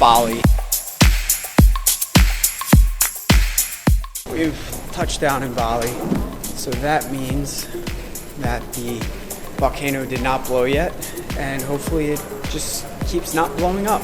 Bali. We've touched down in Bali, so that means that the volcano did not blow yet, and hopefully it just keeps not blowing up.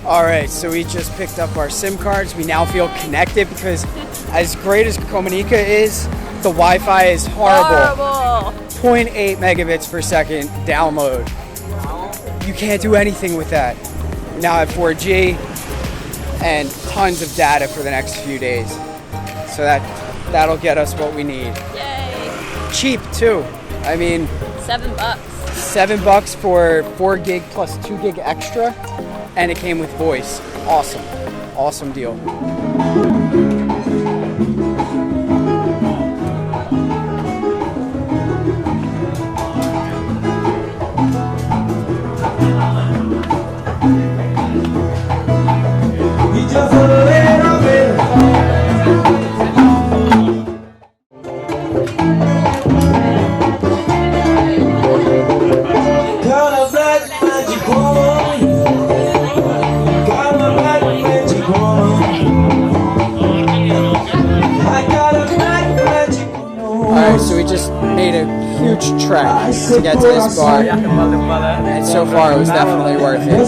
Alright, so we just picked up our SIM cards. We now feel connected because as great as Comunica is, the Wi-Fi is horrible. 0.8 megabits per second download. You can't do anything with that. We now have 4G and tons of data for the next few days. So that'll get us what we need. Yay! Cheap too. I mean, $7. $7 for 4 gig plus 2 gig extra. And it came with voice. Awesome. Awesome deal. So we just made a huge trek to get to this bar, and so far it was definitely worth it.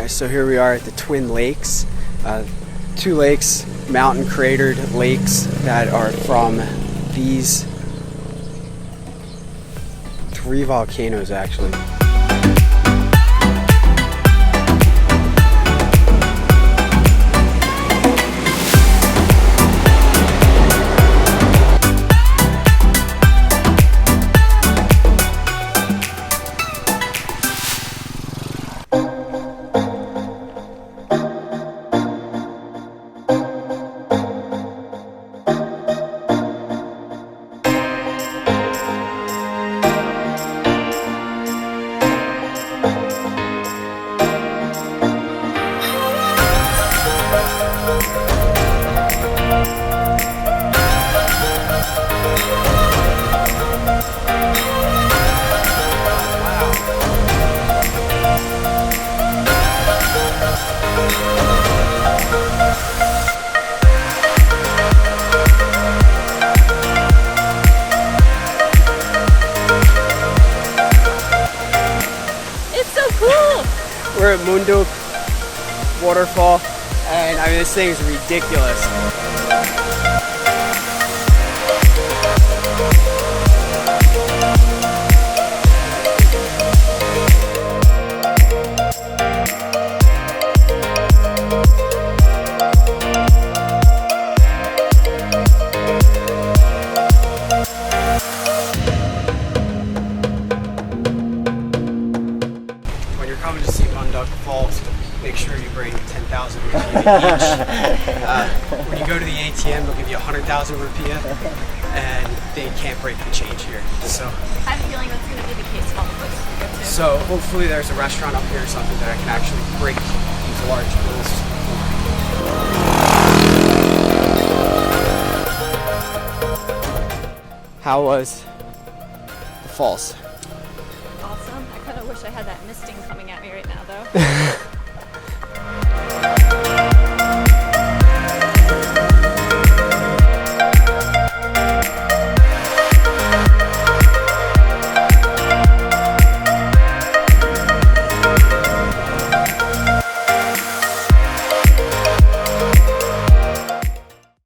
So here we are at the Twin Lakes, 2 lakes, mountain cratered lakes that are from these 3 volcanoes actually. We're at Munduk Waterfall, and I mean, this thing is ridiculous. sure you bring 10,000 rupiah each. When you go to the ATM, they'll give you 100,000 rupiah, and they can't break the change here. So I have a feeling that's going to be the case in all the places we go to. So hopefully there's a restaurant up here or something that I can actually break these large bills. How was the falls? Awesome. I kind of wish I had that misting coming at me right now, though.